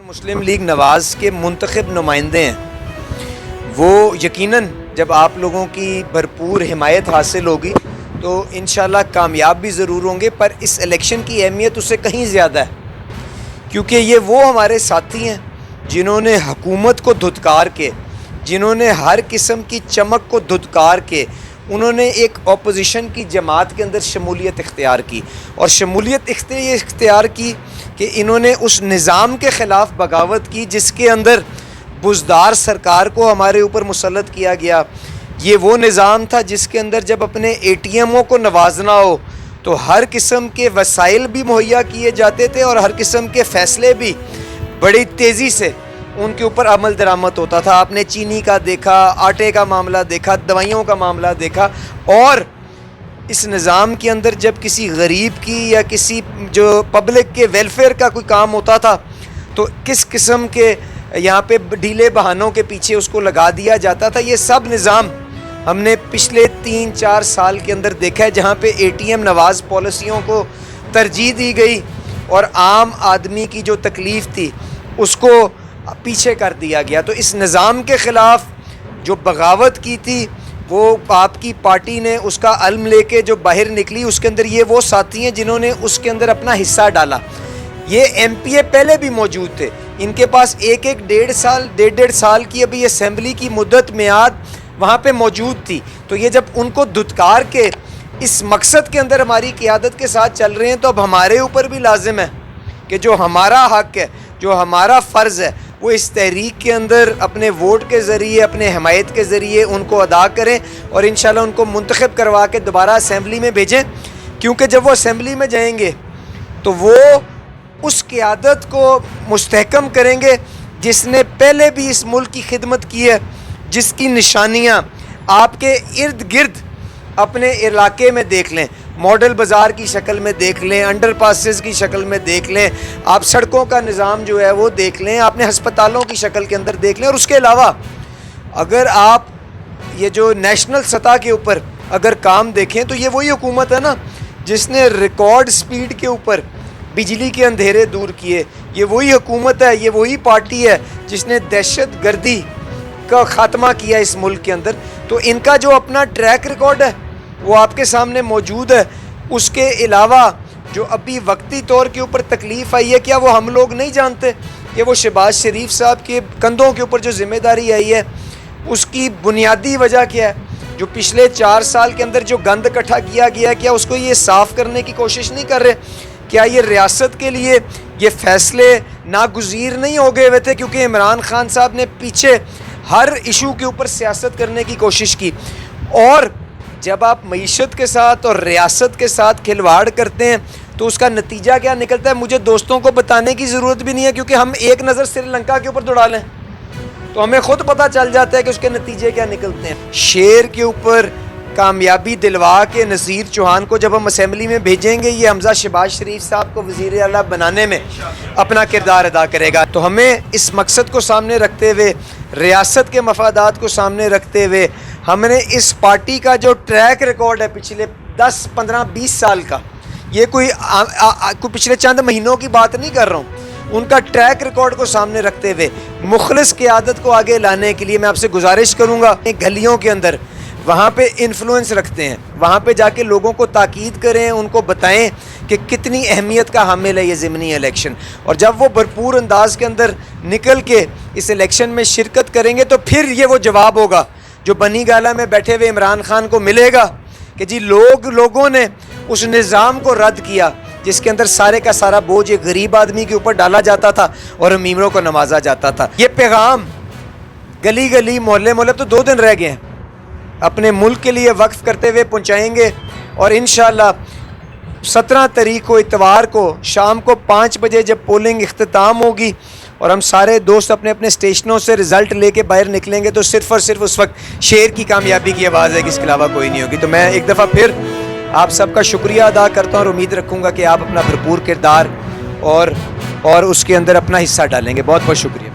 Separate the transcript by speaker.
Speaker 1: مسلم league نواز کے منتخب نمائندے ہیں، وہ یقیناً جب آپ لوگوں کی بھرپور حمایت حاصل ہوگی تو انشاءاللہ کامیاب بھی ضرور ہوں گے، پر اس الیکشن کی اہمیت اس سے کہیں زیادہ ہے، کیونکہ یہ وہ ہمارے ساتھی ہیں جنہوں نے حکومت کو دھتکار کے، جنہوں نے ہر قسم کی چمک کو دھتکار کے انہوں نے ایک اپوزیشن کی جماعت کے اندر شمولیت اختیار کی، اور شمولیت اختیار کی کہ انہوں نے اس نظام کے خلاف بغاوت کی جس کے اندر بزدار سرکار کو ہمارے اوپر مسلط کیا گیا۔ یہ وہ نظام تھا جس کے اندر جب اپنے اے ٹی ایموں کو نوازنا ہو تو ہر قسم کے وسائل بھی مہیا کیے جاتے تھے اور ہر قسم کے فیصلے بھی بڑی تیزی سے ان کے اوپر عمل درآمد ہوتا تھا۔ آپ نے چینی کا دیکھا، آٹے کا معاملہ دیکھا، دوائیوں کا معاملہ دیکھا، اور اس نظام کے اندر جب کسی غریب کی یا کسی جو پبلک کے ویلفیئر کا کوئی کام ہوتا تھا تو کس قسم کے یہاں پہ ڈھیلے بہانوں کے پیچھے اس کو لگا دیا جاتا تھا۔ یہ سب نظام ہم نے پچھلے 3-4 سال کے اندر دیکھا ہے، جہاں پہ اے ٹی ایم نواز پالیسیوں کو ترجیح دی گئی اور عام آدمی کی جو تکلیف تھی اس کو پیچھے کر دیا گیا۔ تو اس نظام کے خلاف جو بغاوت کی تھی وہ آپ کی پارٹی نے اس کا علم لے کے جو باہر نکلی، اس کے اندر یہ وہ ساتھی ہیں جنہوں نے اس کے اندر اپنا حصہ ڈالا۔ یہ ایم پی اے پہلے بھی موجود تھے، ان کے پاس ڈیڑھ سال کی ابھی اسمبلی کی مدت میعاد وہاں پہ موجود تھی، تو یہ جب ان کو دھتکار کے اس مقصد کے اندر ہماری قیادت کے ساتھ چل رہے ہیں تو اب ہمارے اوپر بھی لازم ہے کہ جو ہمارا حق ہے، جو ہمارا فرض ہے، وہ اس تحریک کے اندر اپنے ووٹ کے ذریعے، اپنے حمایت کے ذریعے ان کو ادا کریں اور انشاءاللہ ان کو منتخب کروا کے دوبارہ اسمبلی میں بھیجیں، کیونکہ جب وہ اسمبلی میں جائیں گے تو وہ اس قیادت کو مستحکم کریں گے جس نے پہلے بھی اس ملک کی خدمت کی ہے، جس کی نشانیاں آپ کے ارد گرد اپنے علاقے میں دیکھ لیں، ماڈل بازار کی شکل میں دیکھ لیں، انڈر پاسز کی شکل میں دیکھ لیں، آپ سڑکوں کا نظام جو ہے وہ دیکھ لیں، آپ نے ہسپتالوں کی شکل کے اندر دیکھ لیں، اور اس کے علاوہ اگر آپ یہ جو نیشنل سطح کے اوپر اگر کام دیکھیں تو یہ وہی حکومت ہے نا جس نے ریکارڈ سپیڈ کے اوپر بجلی کے اندھیرے دور کیے، یہ وہی حکومت ہے، یہ وہی پارٹی ہے جس نے دہشت گردی کا خاتمہ کیا اس ملک کے اندر۔ تو ان کا جو اپنا ٹریک ریکارڈ ہے وہ آپ کے سامنے موجود ہے۔ اس کے علاوہ جو ابھی وقتی طور کے اوپر تکلیف آئی ہے، کیا وہ ہم لوگ نہیں جانتے کہ وہ شہباز شریف صاحب کے کندھوں کے اوپر جو ذمہ داری آئی ہے اس کی بنیادی وجہ کیا ہے؟ جو پچھلے 4 سال کے اندر جو گند اکٹھا کیا گیا ہے، کیا اس کو یہ صاف کرنے کی کوشش نہیں کر رہے؟ کیا یہ ریاست کے لیے یہ فیصلے ناگزیر نہیں ہو گئے ہوئے تھے؟ کیونکہ عمران خان صاحب نے پیچھے ہر ایشو کے اوپر سیاست کرنے کی کوشش کی، اور جب آپ معیشت کے ساتھ اور ریاست کے ساتھ کھلواڑ کرتے ہیں تو اس کا نتیجہ کیا نکلتا ہے مجھے دوستوں کو بتانے کی ضرورت بھی نہیں ہے، کیونکہ ہم ایک نظر سری لنکا کے اوپر دوڑا لیں تو ہمیں خود پتہ چل جاتا ہے کہ اس کے نتیجے کیا نکلتے ہیں۔ شیر کے اوپر کامیابی دلوا کے نذیر چوہان کو جب ہم اسمبلی میں بھیجیں گے، یہ حمزہ شہباز شریف صاحب کو وزیر اعلیٰ بنانے میں اپنا کردار ادا کرے گا۔ تو ہمیں اس مقصد کو سامنے رکھتے ہوئے، ریاست کے مفادات کو سامنے رکھتے ہوئے، ہم نے اس پارٹی کا جو ٹریک ریکارڈ ہے پچھلے 10, 15, 20 سال کا، یہ کوئی پچھلے چند مہینوں کی بات نہیں کر رہا ہوں، ان کا ٹریک ریکارڈ کو سامنے رکھتے ہوئے مخلص قیادت کو آگے لانے کے لیے میں آپ سے گزارش کروں گا، گلیوں کے اندر وہاں پہ انفلوئنس رکھتے ہیں، وہاں پہ جا کے لوگوں کو تاکید کریں، ان کو بتائیں کہ کتنی اہمیت کا حامل ہے یہ ضمنی الیکشن، اور جب وہ بھرپور انداز کے اندر نکل کے اس الیکشن میں شرکت کریں گے تو پھر یہ وہ جواب ہوگا جو بنی گالہ میں بیٹھے ہوئے عمران خان کو ملے گا کہ جی لوگوں نے اس نظام کو رد کیا جس کے اندر سارے کا سارا بوجھ ایک غریب آدمی کے اوپر ڈالا جاتا تھا اور امیروں کو نوازا جاتا تھا۔ یہ پیغام گلی گلی محلے محلے تو 2 دن رہ گئے ہیں، اپنے ملک کے لیے وقف کرتے ہوئے پہنچائیں گے، اور انشاءاللہ 17 تاریخ کو اتوار کو شام کو 5 بجے جب پولنگ اختتام ہوگی اور ہم سارے دوست اپنے اپنے اسٹیشنوں سے رزلٹ لے کے باہر نکلیں گے تو صرف اور صرف اس وقت شیر کی کامیابی کی آواز ہے کہ اس کے علاوہ کوئی نہیں ہوگی۔ تو میں ایک دفعہ پھر آپ سب کا شکریہ ادا کرتا ہوں اور امید رکھوں گا کہ آپ اپنا بھرپور کردار اور اس کے اندر اپنا حصہ ڈالیں گے۔ بہت بہت شکریہ۔